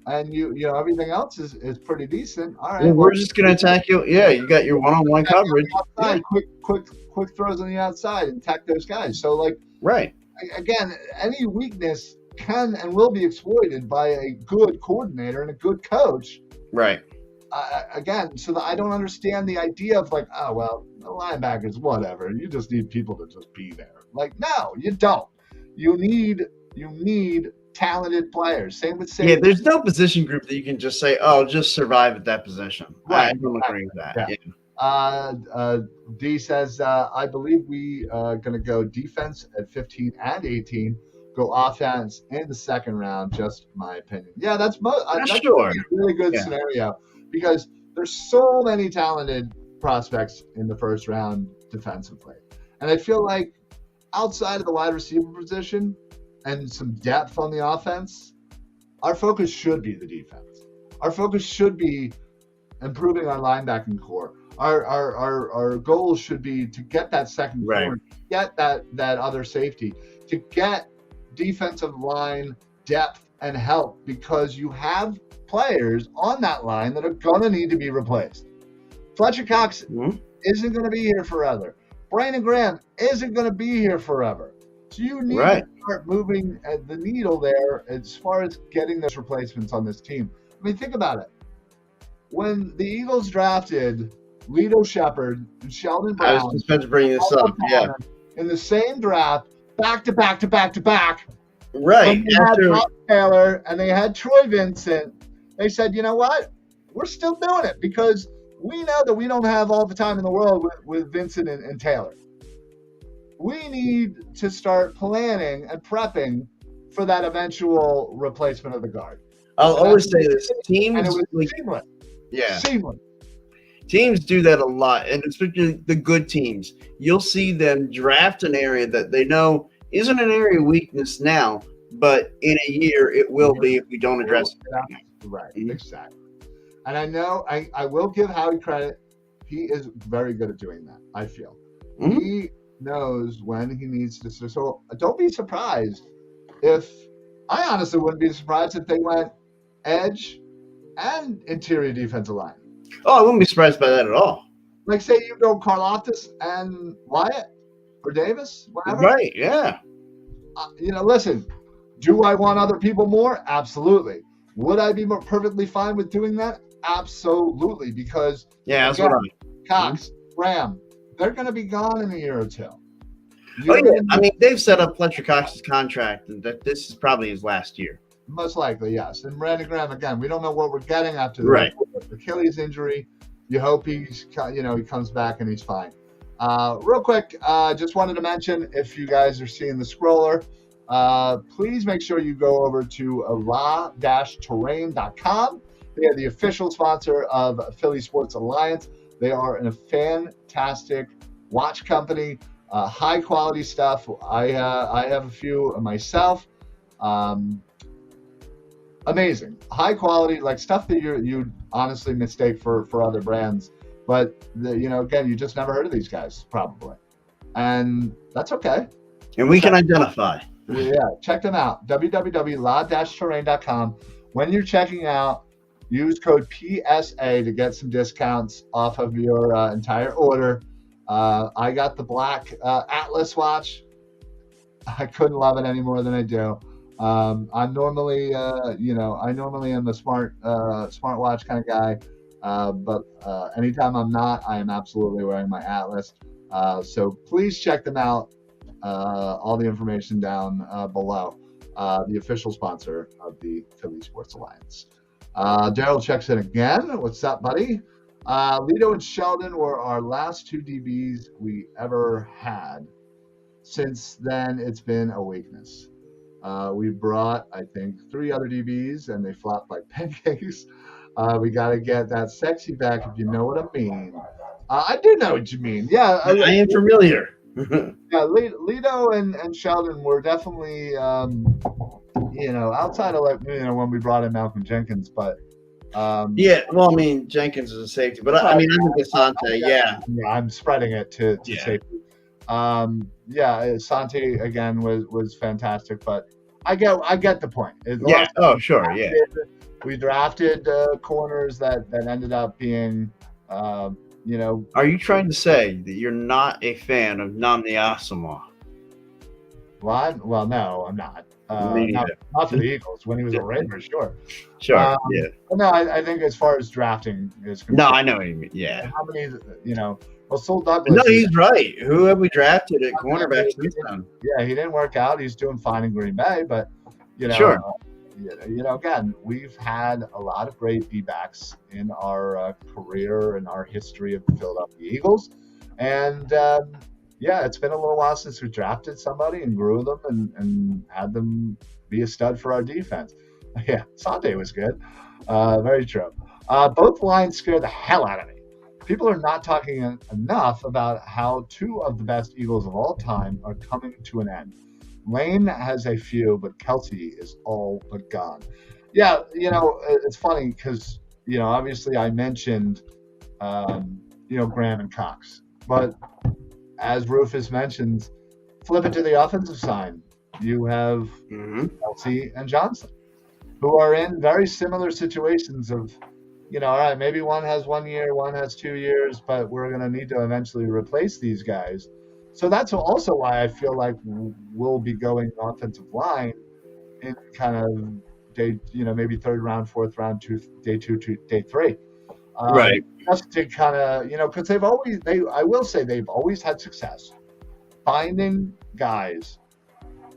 and you everything else is pretty decent, all right, we're just going to attack you. Yeah, you got your one-on-one coverage. Outside, quick throws on the outside and attack those guys. So right. Again, any weakness can and will be exploited by a good coordinator and a good coach. Right. Again, so that I don't understand the idea of like, oh well, the linebackers, whatever. You just need people to just be there. Like, no, you don't. You need talented players. Same with safety. Yeah, there's no position group that you can just say, "Oh, just survive at that position." Right. I don't agree with that. Yeah. D says, I believe we going to go defense at 15 and 18, go offense in the second round. Just my opinion. Yeah, that's Sure. a really good scenario because there's so many talented prospects in the first round defensively. And I feel like outside of the wide receiver position and some depth on the offense, our focus should be the defense. Our focus should be improving our linebacking core. Our goal should be to get that second corner, get that other safety, to get defensive line depth and help, because you have players on that line that are going to need to be replaced. Fletcher Cox isn't going to be here forever. Brandon Graham isn't going to be here forever. So you need to start moving the needle there as far as getting those replacements on this team. I mean, think about it. When the Eagles drafted Lito Shepherd and Sheldon Brown, I was just about to bring this up. Yeah, in the same draft, back to back to back to back. Right. They had Rob Taylor and they had Troy Vincent. They said, you know what? We're still doing it because we know that we don't have all the time in the world with Vincent and Taylor. We need to start planning and prepping for that eventual replacement of the guard. I'll always say this: teams, and it was seamless. Yeah, seamless. Teams do that a lot, and especially the good teams. You'll see them draft an area that they know isn't an area of weakness now, but in a year it will be if we don't address it. Right, exactly. And I know I will give Howie credit. He is very good at doing that, I feel. He knows when he needs to. So don't be surprised I honestly wouldn't be surprised if they went edge and interior defensive line. Oh, I wouldn't be surprised by that at all. Like, say you go Karlaftis and Wyatt or Davis, whatever. Right, yeah. Listen, do I want other people more? Absolutely. Would I be more perfectly fine with doing that? Absolutely, because that's what Cox, Graham, they're going to be gone in a year or two. I mean, they've set up Fletcher Cox's contract, and that this is probably his last year. Most likely, yes. And Brandon Graham, again, we don't know what we're getting after the Achilles injury. You hope he comes back and he's fine. Real quick, just wanted to mention, if you guys are seeing the scroller, please make sure you go over to la-terrain.com. They are the official sponsor of Philly Sports Alliance. They are a fantastic watch company, high quality stuff. I have a few myself. Amazing, high quality, like stuff that you honestly mistake for other brands. But again, you just never heard of these guys probably, and that's okay. And we can identify. Yeah, check them out. www.la-terrain.com. When you're checking out, use code PSA to get some discounts off of your entire order. I got the black Atlas watch. I couldn't love it any more than I do. I'm normally, I normally am a smartwatch kind of guy. But anytime I'm not, I am absolutely wearing my Atlas. So please check them out. All the information down below. The official sponsor of the Philly Sports Alliance. Daryl checks in again. What's up, buddy? Lito and Sheldon were our last two DBs we ever had. Since then, it's been a weakness. We brought, I think, 3 other DBs, and they flopped like pancakes. We got to get that sexy back, if you know what I mean. I do know what you mean. Yeah, I am familiar. Yeah, Lito and Sheldon were definitely, outside of when we brought in Malcolm Jenkins, but. Yeah, well, I mean, Jenkins is a safety, but I think Asante, yeah, I'm spreading it to safety. Asante again was fantastic, but I get the point. Sure, yeah. We drafted corners that ended up being, Are you trying to say that you're not a fan of Nnamdi Asomugha? Well, no, I'm not. Me Not neither. for the Eagles when he was a Raider, sure. Sure. Yeah. But no, I think as far as drafting is No, concerned, I know what you mean. Yeah. how many, well, Sol No, Douglas, he's right. Who have we drafted at cornerback since then? yeah, he didn't work out. He's doing fine in Green Bay, but you know, Sure. Again, we've had a lot of great D-backs in our career and our history of the Philadelphia Eagles, and yeah, it's been a little while since we drafted somebody and grew them and had them be a stud for our defense. Yeah, Sunday was good. Very true. Both lines scare the hell out of me. People are not talking enough about how two of the best Eagles of all time are coming to an end. Lane has a few, but Kelsey is all but gone. Yeah, it's funny because, obviously I mentioned, Graham and Cox. But as Rufus mentions, flip it to the offensive side. You have Kelsey and Johnson, who are in very similar situations of, all right, maybe one has 1 year, one has 2 years, but we're going to need to eventually replace these guys. So that's also why I feel like we'll be going offensive line in kind of day, maybe third round, fourth round, day two to day three. Right. Just to kind of, because I will say they've always had success finding guys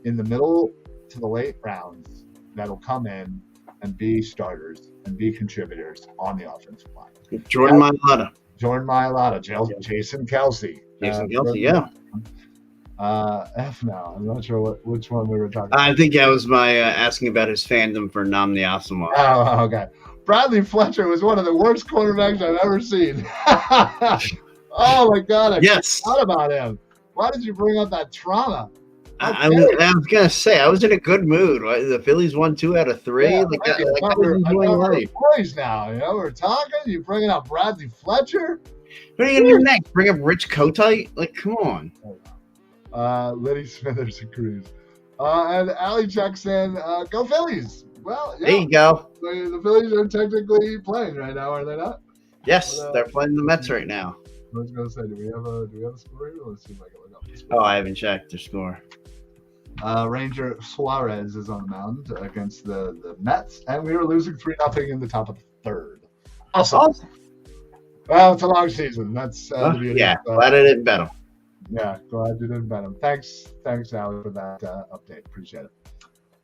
in the middle to the late rounds that'll come in and be starters and be contributors on the offensive line. Jordan Mailata, Jason Kelsey. Jason Kelsey, yeah. Now, I'm not sure which one we were talking about. I think that was my asking about his fandom for Namdi Asamoah. Oh, okay. Bradley Fletcher was one of the worst cornerbacks I've ever seen. Oh, my God. I forgot about him. Why did you bring up that trauma? I was going to say, I was in a good mood. The Phillies won 2 out of 3. Yeah, we're boys now. We're talking. You bringing up Bradley Fletcher? What are you going to do next? Bring up Rich Kotite? Like, come on. Liddy Smithers agrees. And Allie checks in, go Phillies. Well, yeah. There you go. The Phillies are technically playing right now, are they not? Yes, they're playing the Mets right now. I was going to say, do we have a score here? Let's see if I can look up the score. Oh, I haven't checked their score. Ranger Suarez is on the mound against the Mets, and we were losing 3-0 in the top of the third. Awesome. Well, it's a long season. That's the beauty. Yeah, glad I didn't bet them. Yeah, glad you didn't bet them. Thanks, Allie, for that update. Appreciate it.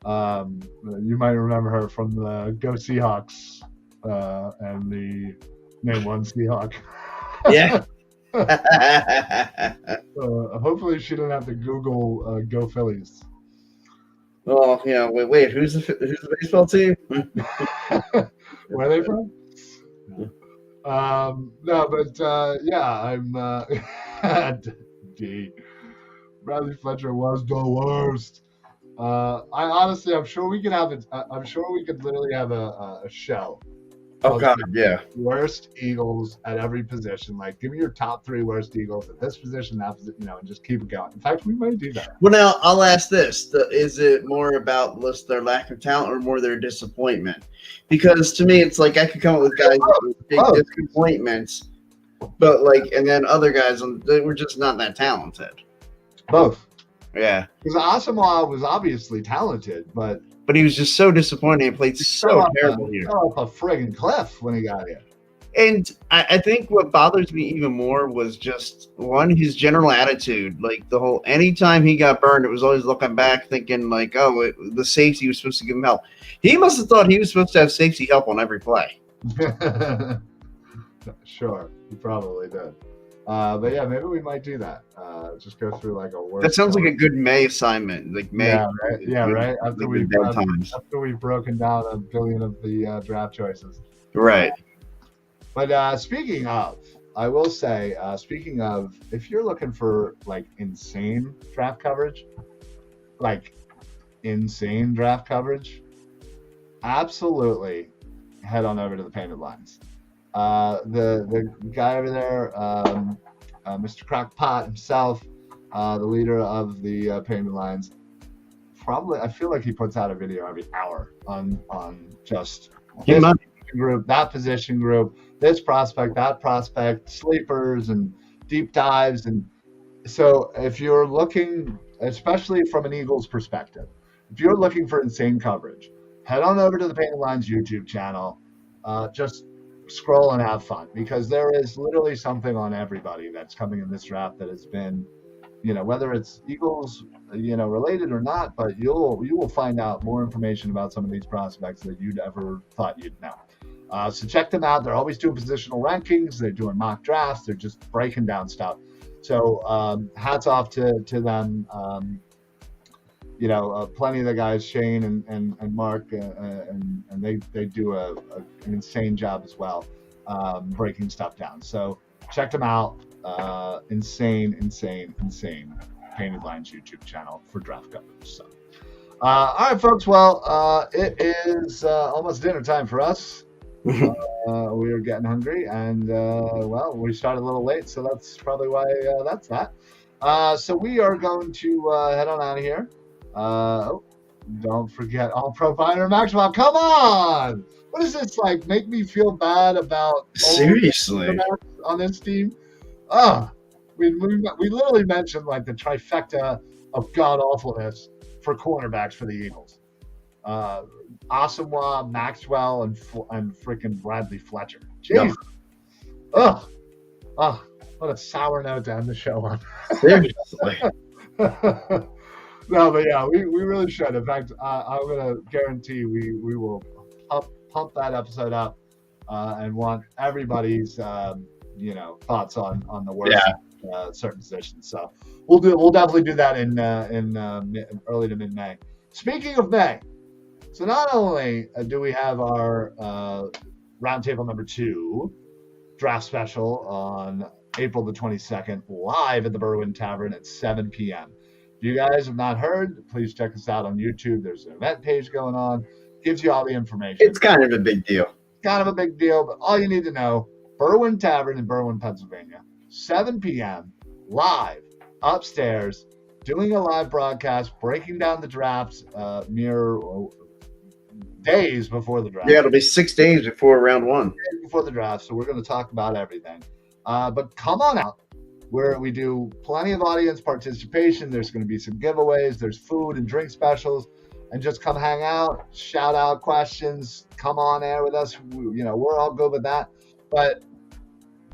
You might remember her from the Go Seahawks and the Name One Seahawk. Yeah. Hopefully she didn't have to Google Go Phillies. Oh yeah, wait. Who's the baseball team? Where are they from? No, but yeah, I'm D. Bradley Fletcher was the worst. I'm sure we could have it. I'm sure we could literally have a show. Oh God, yeah. Worst Eagles at every position. Like, give me your top 3 worst Eagles at this position, that position, and just keep it going. In fact, we might do that. Well, now I'll ask this: is it more about their lack of talent, or more their disappointment? Because to me, it's like I could come up with guys with big disappointments, but and then other guys, they were just not that talented. Both. Yeah. Because Asamoah was obviously talented, but he was just so disappointing and played so terrible here. He fell off a friggin' cliff when he got here. And I think what bothers me even more was just, one, his general attitude. Like, the whole, anytime he got burned, it was always looking back thinking, the safety was supposed to give him help. He must have thought he was supposed to have safety help on every play. Sure, he probably did. But yeah, maybe we might do that. Just go through a worst. That sounds like a good May assignment. May. Yeah, right. Yeah, right. After we've broken down a billion of the draft choices. Right. But speaking of, I will say, if you're looking for insane draft coverage, absolutely head on over to the Painted Lines. The guy over there, Mr. Crackpot himself, the leader of the Painted Lines, I feel like he puts out a video every hour on just this group, that position group, this prospect, that prospect, sleepers and deep dives. And so if you're looking, especially from an Eagles perspective, if you're looking for insane coverage, head on over to the Painted Lines YouTube channel. Just scroll and have fun, because there is literally something on everybody that's coming in this draft that has been, whether it's Eagles, related or not, but you will find out more information about some of these prospects that you'd ever thought you'd know. So check them out. They're always doing positional rankings. They're doing mock drafts. They're just breaking down stuff. So hats off to them. Plenty of the guys, Shane and Mark, and they do an insane job as well, breaking stuff down. So check them out. Insane Painted Lines YouTube channel for draft coverage. So, all right, folks. Well, it is almost dinner time for us. We are getting hungry, and we started a little late, so that's probably why that's that. So we are going to head on out of here. Don't forget All Pro Fighter Maxwell. Come on! What is this like? Make me feel bad about seriously on this team? We literally mentioned like the trifecta of god awfulness for cornerbacks for the Eagles. Asamoah, Maxwell, and freaking Bradley Fletcher. Jeez. Yep. What a sour note to end the show on. Seriously. No, but yeah, we really should. In fact, I'm going to guarantee we will pump that episode up and want everybody's thoughts on the worst certain positions. So we'll definitely do that in early to mid-May. Speaking of May, so not only do we have our roundtable number 2 draft special on April the 22nd live at the Berwyn Tavern at 7 p.m. If you guys have not heard, please check us out on YouTube. There's an event page going on. Gives you all the information. It's kind of a big deal. Kind of a big deal, but all you need to know, Berwyn Tavern in Berwyn, Pennsylvania, 7 p.m., live, upstairs, doing a live broadcast, breaking down the drafts mere days before the draft. Yeah, it'll be 6 days before round 1. 6 days before the draft, so we're going to talk about everything. But come on out. Where we do plenty of audience participation. There's going to be some giveaways. There's food and drink specials. And just come hang out, shout out questions, come on air with us. We're all good with that. But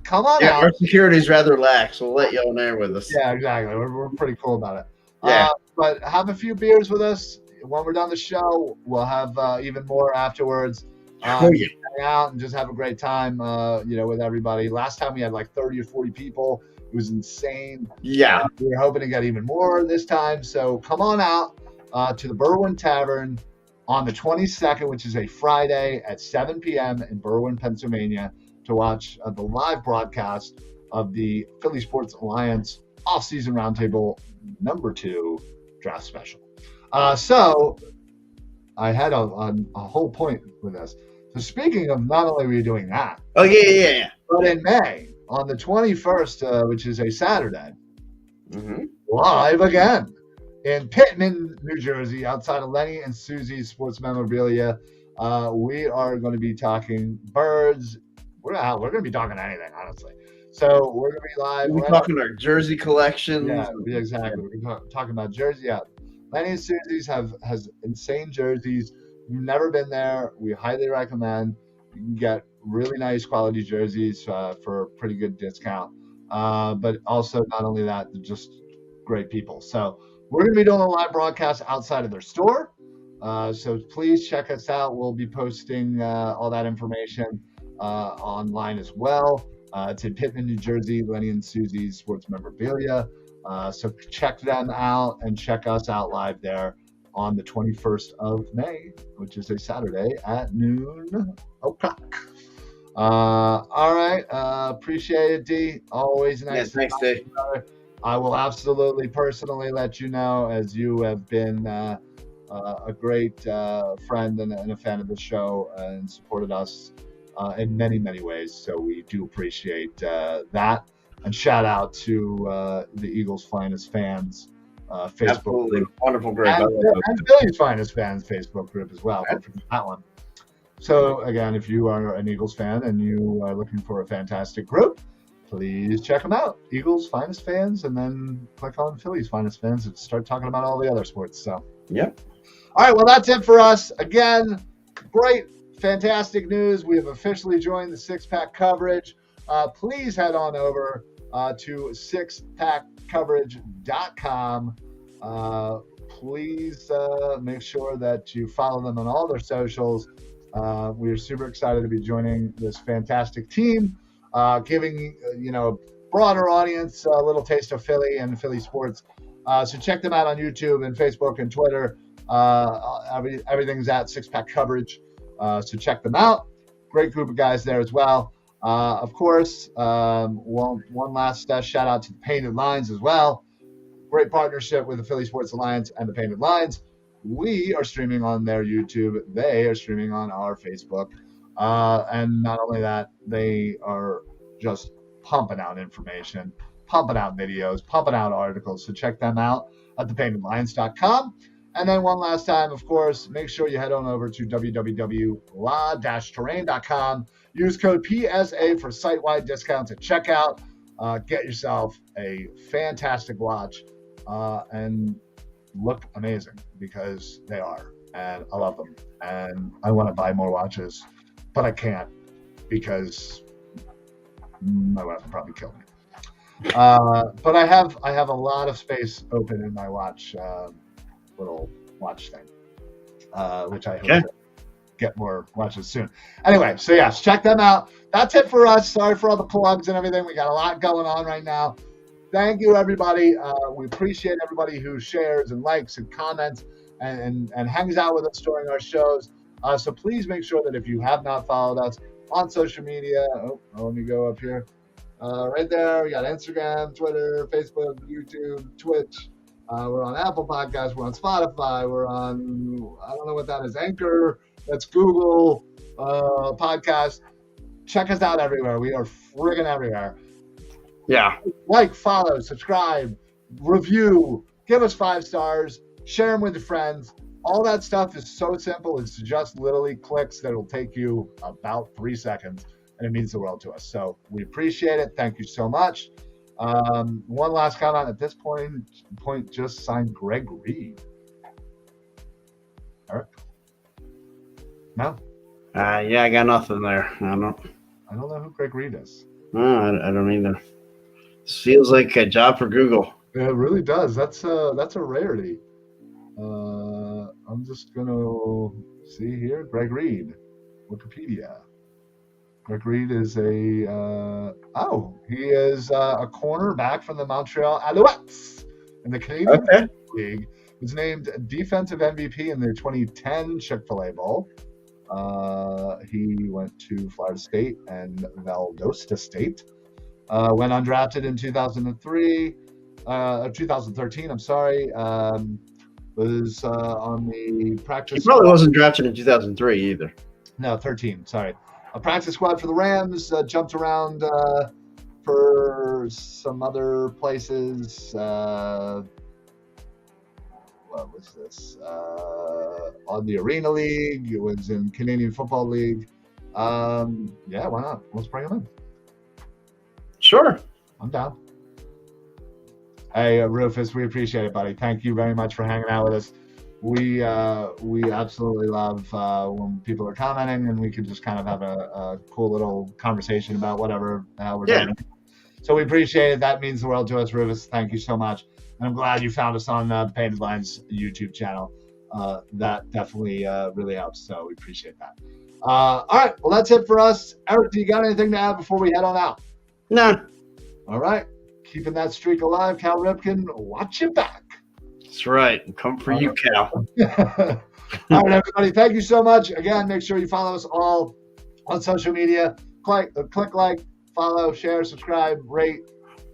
come on out. Our security is rather lax. We'll let you on air with us. Yeah, exactly. We're pretty cool about it. Yeah. But have a few beers with us. When we're done the show, we'll have even more afterwards. Hang out and just have a great time, with everybody. Last time we had like 30 or 40 people. It was insane. Yeah. We're hoping to get even more this time. So come on out to the Berwyn Tavern on the 22nd, which is a Friday at 7 p.m. in Berwyn, Pennsylvania, to watch the live broadcast of the Philly Sports Alliance off-season roundtable number 2 draft special. So I had a whole point with this. So speaking of, not only are we doing that. Oh, yeah. But in May, on the 21st, which is a Saturday, live again in Pittman, New Jersey, outside of Lenny and Susie's Sports Memorabilia. We are going to be talking birds. We're going to be talking anything, honestly. So we're going to be live. We're talking our jersey collections. Yeah, exactly. We're talking about jersey. Yeah. Lenny and Susie's has insane jerseys. You've never been there. We highly recommend. You can get really nice quality jerseys for a pretty good discount. But also, not only that, they're just great people. So we're going to be doing a live broadcast outside of their store. So please check us out. We'll be posting all that information online as well. It's in Pittman, New Jersey, Lenny and Susie's Sports Memorabilia. So check them out and check us out live there on the 21st of May, which is a Saturday at noon o'clock. All right. Appreciate it, D. Always nice. Yeah, thanks, D. I will absolutely personally let you know, as you have been a great friend and a fan of the show and supported us in many, many ways. So we do appreciate that. And shout out to the Eagles' Finest Fans Facebook Absolutely. Group. Wonderful group. And Philly's Finest Fans Facebook group as well. Don't forget that one. So again, if you are an Eagles fan and you are looking for a fantastic group, please check them out. Eagles Finest Fans, and then click on Philly's Finest Fans and start talking about all the other sports. So Yep. All right, well, that's it for us. Again, great, fantastic news. We have officially joined the Six Pack Coverage. Please head on over to sixpackcoverage.com. Please make sure that you follow them on all their socials. We are super excited to be joining this fantastic team, giving a broader audience a little taste of Philly and Philly sports. So check them out on YouTube and Facebook and Twitter. Everything's at Six Pack Coverage, so check them out. Great group of guys there as well. Of course, one last shout out to the Painted Lines as well. Great partnership with the Philly Sports Alliance and the Painted Lines. We are streaming on their YouTube. They are streaming on our Facebook. And not only that, they are just pumping out information, pumping out videos, pumping out articles. So check them out at thepaintedlines.com. And then one last time, of course, make sure you head on over to www.la-terrain.com. Use code PSA for site-wide discounts at checkout. Get yourself a fantastic watch and look amazing, because they are. And I love them. And I want to buy more watches, but I can't because my wife will probably kill me. But I have a lot of space open in my little watch thing, which I hope to get more watches soon. Anyway, so yes, check them out. That's it for us. Sorry for all the plugs and everything. We got a lot going on right now. Thank you, everybody. We appreciate everybody who shares and likes and comments and hangs out with us during our shows. So please make sure that if you have not followed us on social media, let me go up here. Right there, we got Instagram, Twitter, Facebook, YouTube, Twitch. We're on Apple Podcasts. We're on Spotify. We're on, I don't know what that is, Anchor. That's Google Podcasts. Check us out everywhere. We are friggin' everywhere. Yeah. Like, follow, subscribe, review, give us 5 stars, share them with your friends. All that stuff is so simple. It's just literally clicks that will take you about 3 seconds, and it means the world to us. So we appreciate it. Thank you so much. One last comment at this point just signed Greg Reid. Eric? No? Yeah, I got nothing there. I don't know who Greg Reid is. No, I don't either. This feels like a job for Google. Yeah, it really does. That's a rarity. I'm just gonna see here. Greg Reid, Wikipedia. Greg Reid is he is a cornerback from the Montreal Alouettes in the Canadian League. He was named defensive MVP in the 2010 Chick-fil-A Bowl. He went to Florida State and Valdosta State. Went undrafted in 2013. I'm sorry. Was on the practice. He probably wasn't drafted in 2003 either. No, 13. Sorry. A practice squad for the Rams. Jumped around for some other places. What was this? On the Arena League. It was in Canadian Football League. Yeah, why not? Let's bring him in. Sure. I'm down. Hey, Rufus, we appreciate it, buddy. Thank you very much for hanging out with us. We absolutely love when people are commenting and we can just kind of have a cool little conversation about whatever we're doing. So we appreciate it. That means the world to us, Rufus. Thank you so much. And I'm glad you found us on the Painted Lines YouTube channel. That definitely really helps. So we appreciate that. All right. Well, that's it for us. Eric, do you got anything to add before we head on out? No. All right. Keeping that streak alive, Cal Ripken. Watch your back. That's right. Come for you, Cal. All right, everybody. Thank you so much. Again, make sure you follow us all on social media. Click like, follow, share, subscribe, rate,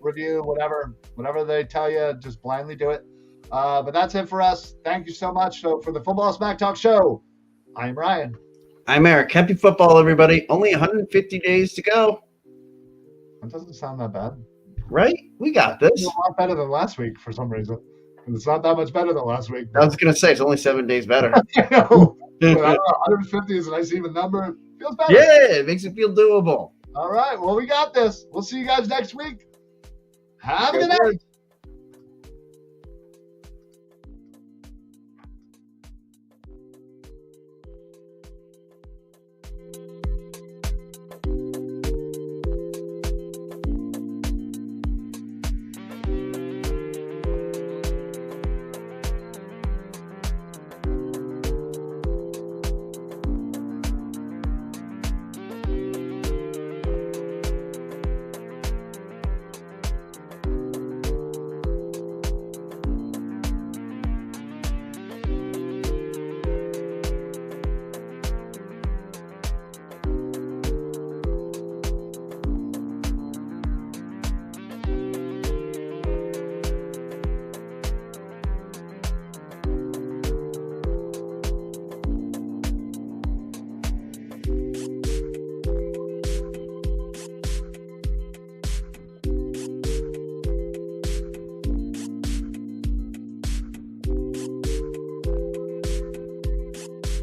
review, whatever they tell you, just blindly do it. But that's it for us. Thank you so much. So for the Football Smack Talk Show, I'm Ryan. I'm Eric. Happy football, everybody. Only 150 days to go. That doesn't sound that bad. Right? We got this. It's a lot better than last week for some reason. It's not that much better than last week. I was going to say, it's only 7 days better. I know. But I don't know, 150 is a nice even number. It feels better. Yeah, it makes it feel doable. All right. Well, we got this. We'll see you guys next week. Have a good night.